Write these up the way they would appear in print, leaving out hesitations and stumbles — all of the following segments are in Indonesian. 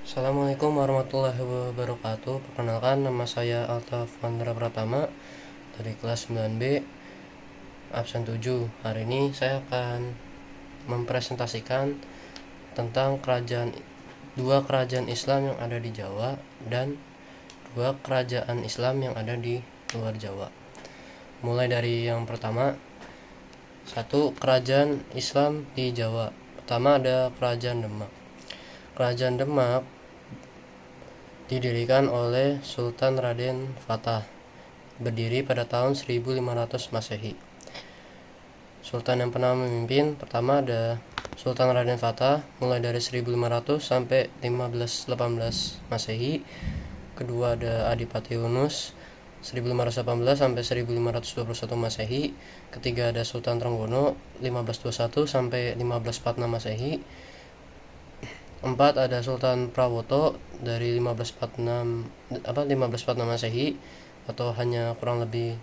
Assalamualaikum warahmatullahi wabarakatuh. Perkenalkan, nama saya Altaf Mandra Pratama dari kelas 9B absen 7. Hari ini saya akan mempresentasikan tentang dua kerajaan Islam yang ada di Jawa dan dua kerajaan Islam yang ada di luar Jawa. Mulai dari yang pertama, satu kerajaan Islam di Jawa. Pertama ada Kerajaan Demak. Kerajaan Demak didirikan oleh Sultan Raden Fatah, berdiri pada tahun 1500 Masehi. Sultan yang pernah memimpin pertama ada Sultan Raden Fatah mulai dari 1500 sampai 1518 Masehi. Kedua ada Adipati Yunus 1518 sampai 1521 Masehi. Ketiga ada Sultan Trenggono 1521 sampai 1546 Masehi. 4 ada Sultan Prawoto dari 1546 Masehi atau hanya kurang lebih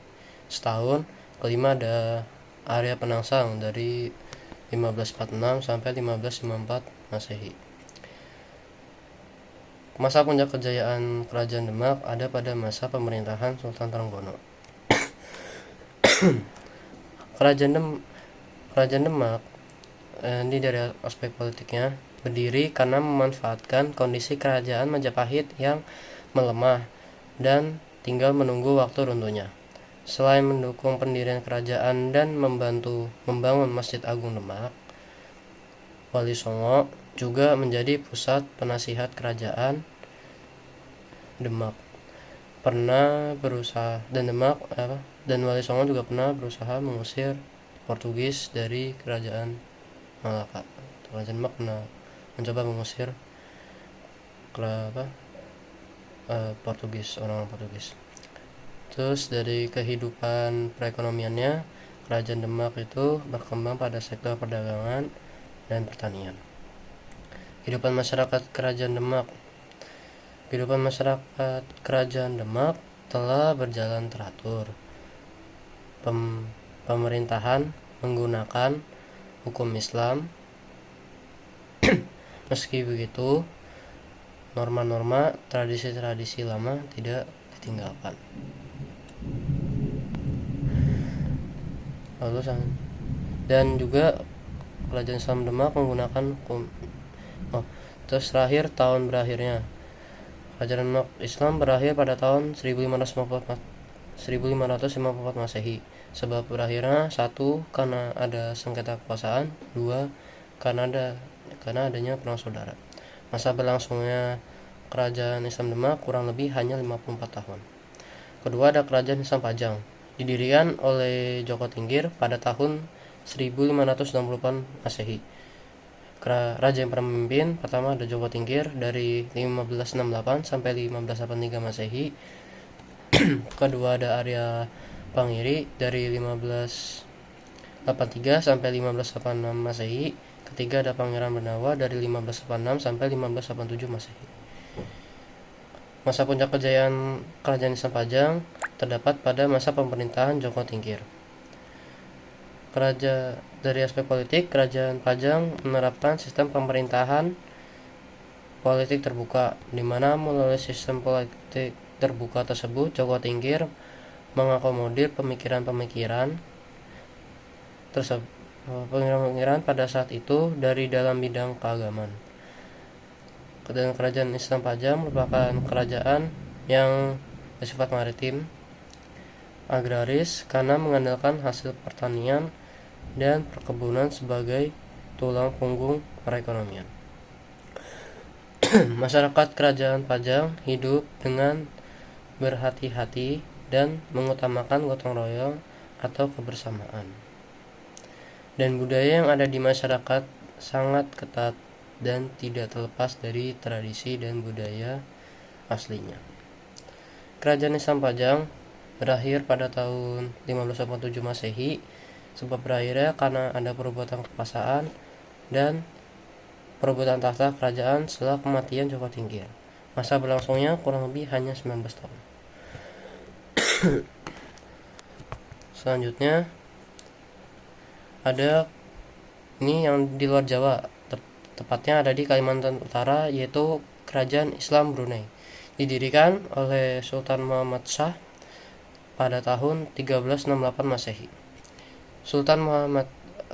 setahun. Kelima ada Arya Penangsang dari 1546 sampai 1554 Masehi. Masa puncak kejayaan Kerajaan Demak ada pada masa pemerintahan Sultan Trenggono. Kerajaan Demak ini dari aspek politiknya berdiri karena memanfaatkan kondisi kerajaan Majapahit yang melemah dan tinggal menunggu waktu runtuhnya. Selain mendukung pendirian kerajaan dan membantu membangun Masjid Agung Demak, Wali Songo juga menjadi pusat penasihat kerajaan Demak. Dan Wali Songo juga pernah berusaha mengusir Portugis dari kerajaan Malaka. Kerajaan Demak pernah mencoba mengusir orang Portugis. Terus dari kehidupan perekonomiannya, Kerajaan Demak itu berkembang pada sektor perdagangan dan pertanian. Kehidupan masyarakat Kerajaan Demak telah berjalan teratur. Pemerintahan menggunakan hukum Islam. Meski begitu, norma-norma tradisi-tradisi lama tidak ditinggalkan. Dan juga Kerajaan Islam Demak menggunakan hukum. Terus tahun berakhirnya Kerajaan Demak Islam berakhir pada tahun 1554 Masehi. Sebab berakhirnya, 1. Karena ada sengketa kekuasaan, 2. Karena adanya perang saudara. Masa berlangsungnya Kerajaan Islam Demak kurang lebih hanya 54 tahun. Kedua ada Kerajaan Islam Pajang, didirikan oleh Joko Tingkir pada tahun 1564 Masehi. Raja yang pernah memimpin pertama ada Joko Tingkir dari 1568 sampai 1583 Masehi. Kedua ada Arya Pangiri dari 1583 sampai 1586 Masehi. Ketiga ada Pangeran Benawa dari 1586 sampai 1587 Masehi. Masa puncak kejayaan Kerajaan Islam Pajang terdapat pada masa pemerintahan Joko Tingkir. Dari aspek politik, Kerajaan Pajang menerapkan sistem pemerintahan politik terbuka, di mana melalui sistem politik terbuka tersebut Joko Tingkir mengakomodir pemikiran pada saat itu dari dalam bidang keagamaan. Dan Kerajaan Islam Pajang merupakan kerajaan yang bersifat maritim, agraris karena mengandalkan hasil pertanian dan perkebunan sebagai tulang punggung perekonomian. Masyarakat Kerajaan Pajang hidup dengan berhati-hati dan mengutamakan gotong royong atau kebersamaan. Dan budaya yang ada di masyarakat sangat ketat dan tidak terlepas dari tradisi dan budaya aslinya. Kerajaan Islam Pajang berakhir pada tahun 1587 Masehi, sebab berakhirnya karena ada perebutan kekuasaan dan perebutan tahta kerajaan setelah kematian Joko Tingkir. Masa berlangsungnya kurang lebih hanya 19 tahun. Selanjutnya ada ini yang di luar Jawa, tepatnya ada di Kalimantan Utara, yaitu Kerajaan Islam Brunei. Didirikan oleh Sultan Muhammad Shah pada tahun 1368 Masehi.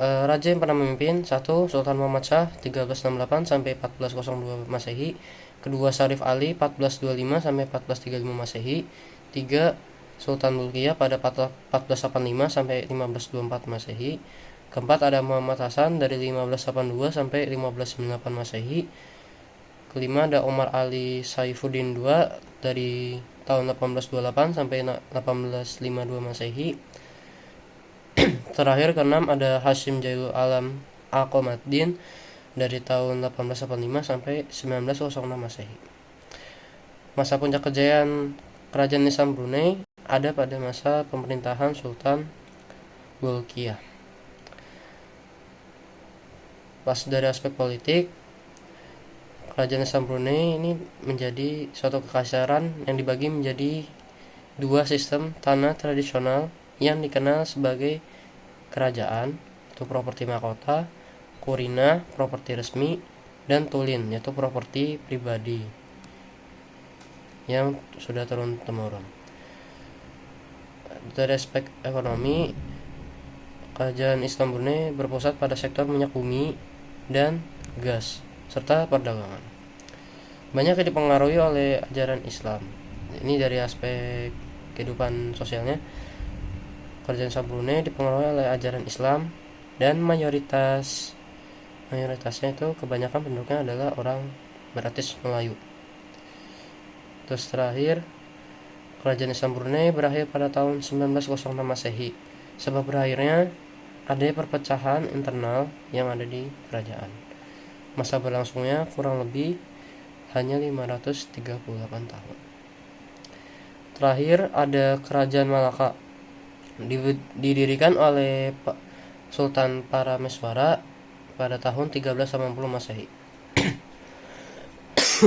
Raja yang pernah memimpin: 1. Sultan Muhammad Shah 1368 sampai 1402 Masehi. Kedua, Syarif Ali 1425 sampai 1435 Masehi. 3. Sultan Bulkiah pada 1485 sampai 1524 Masehi. Keempat, ada Muhammad Hasan dari 1582 sampai 1598 Masehi. Kelima, ada Omar Ali Saifuddin II dari tahun 1828 sampai 1852 Masehi. Terakhir, keenam, ada Hashim Jailul Alam Al-Qomaddin dari tahun 1885 sampai 1906 Masehi. Masa puncak kejayaan Kerajaan Islam Brunei ada pada masa pemerintahan Sultan Bolkiah. Pas dari aspek politik, Kerajaan Islam Brunei ini menjadi suatu kekaisaran yang dibagi menjadi dua sistem tanah tradisional yang dikenal sebagai kerajaan, yaitu properti mahkota, kurina, properti resmi, dan tulin, yaitu properti pribadi yang sudah turun-temurun. Dari aspek ekonomi, Kerajaan Islam Brunei berpusat pada sektor minyak bumi dan gas, serta perdagangan. Banyak yang dipengaruhi oleh ajaran Islam. Ini dari aspek kehidupan sosialnya. Kerajaan Islam Brunei dipengaruhi oleh ajaran Islam dan mayoritasnya itu kebanyakan penduduknya adalah orang beretnis Melayu. Terus terakhir, Kerajaan Islam Brunei berakhir pada tahun 1906 Masehi. Sebab berakhirnya adanya perpecahan internal yang ada di kerajaan. Masa berlangsungnya kurang lebih hanya 538 tahun. Terakhir, ada Kerajaan Malaka. Didirikan oleh Sultan Parameswara pada tahun 1380 Masehi.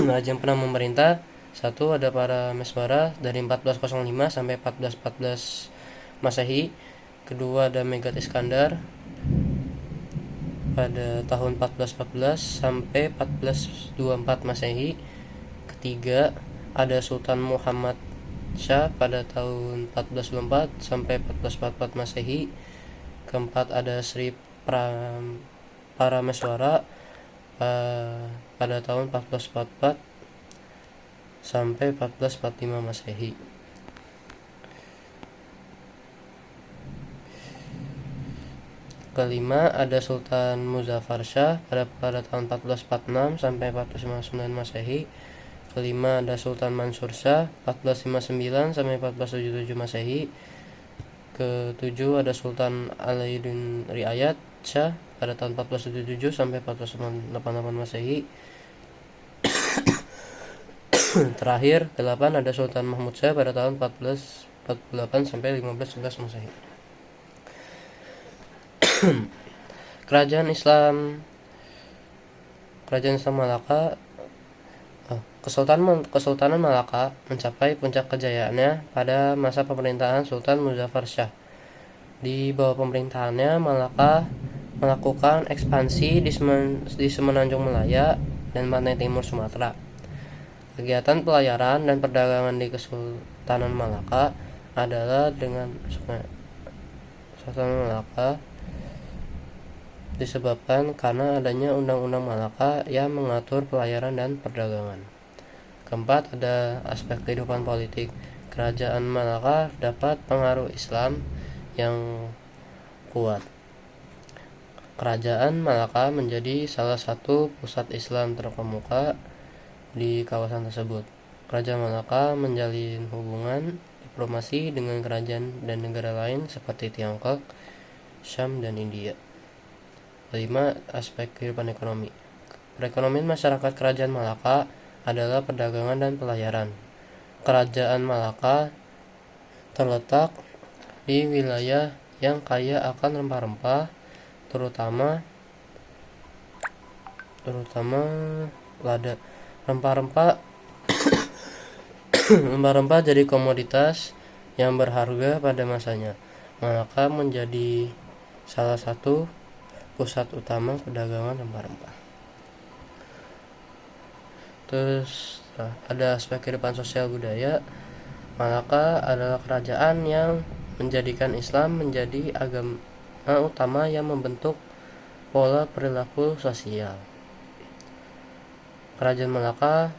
Raja yang pernah memerintah: 1. Ada Parameswara dari 1405 sampai 1414 Masehi. Kedua, ada Megat Iskandar pada tahun 1414 sampai 1424 Masehi. Ketiga, ada Sultan Muhammad Shah pada tahun 1424 sampai 1444 Masehi. Keempat, ada Sri Parameswara pada tahun 1444 sampai 1445 Masehi. Kelima, ada Sultan Muzaffar Shah pada tahun 1446 sampai 1459 Masehi. Kelima, ada Sultan Mansur Shah 1459 sampai 1477 Masehi. Ketujuh, ada Sultan Alauddin Riayat Shah pada tahun 1477 sampai 1488 Masehi. Terakhir, 8, ada Sultan Mahmud Shah pada tahun 1448 sampai 1511 Masehi. Kerajaan Islam Malaka. Kesultanan Malaka mencapai puncak kejayaannya pada masa pemerintahan Sultan Muzaffar Shah. Di bawah pemerintahannya, Malaka melakukan ekspansi di Semenanjung Malaya dan pantai timur Sumatera. Kegiatan pelayaran dan perdagangan di Kesultanan Malaka adalah dengan Sultanan Malaka disebabkan karena adanya Undang-Undang Malaka yang mengatur pelayaran dan perdagangan. Keempat, ada aspek kehidupan politik. Kerajaan Malaka dapat pengaruh Islam yang kuat. Kerajaan Malaka menjadi salah satu pusat Islam terkemuka di kawasan tersebut. Kerajaan Malaka menjalin hubungan diplomasi dengan kerajaan dan negara lain seperti Tiongkok, Syam, dan India. 5. Aspek kehidupan ekonomi. Perekonomian masyarakat Kerajaan Malaka adalah perdagangan dan pelayaran. Kerajaan Malaka terletak di wilayah yang kaya akan rempah-rempah, terutama lada. Rempah-rempah jadi komoditas yang berharga pada masanya. Malaka menjadi salah satu pusat utama perdagangan rempah-rempah. Terus ada aspek kehidupan sosial budaya. Malaka adalah kerajaan yang menjadikan Islam menjadi agama utama yang membentuk pola perilaku sosial. Kerajaan Malaka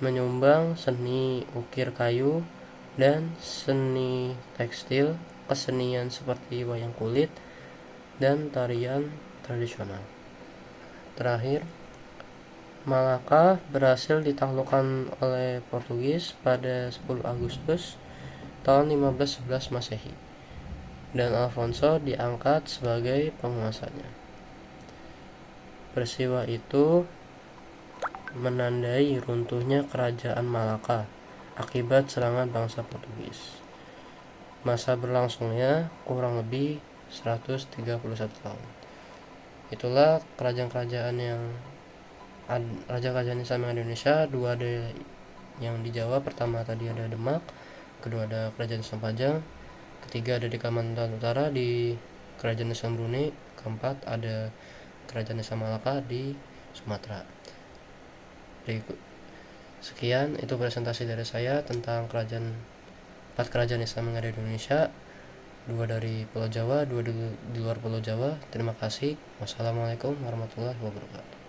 menyumbang seni ukir kayu dan seni tekstil, kesenian seperti wayang kulit dan tarian tradisional. Terakhir, Malaka berhasil ditaklukkan oleh Portugis pada 10 Agustus tahun 1511 Masehi dan Alfonso diangkat sebagai penguasanya. Peristiwa itu menandai runtuhnya kerajaan Malaka akibat serangan bangsa Portugis. Masa berlangsungnya kurang lebih 131 tahun. Itulah kerajaan-kerajaan Islam yang Indonesia. Dua ada yang di Jawa. Pertama tadi ada Demak, kedua ada Kerajaan Islam Pajang, ketiga ada di Kalimantan Utara di Kerajaan Islam Brunei, keempat ada Kerajaan Islam Malaka di Sumatera. Sekian, itu presentasi dari saya tentang 4 kerajaan Islam yang ada di Indonesia, 2 dari Pulau Jawa, 2 di luar Pulau Jawa. Terima kasih. Wassalamualaikum warahmatullahi wabarakatuh.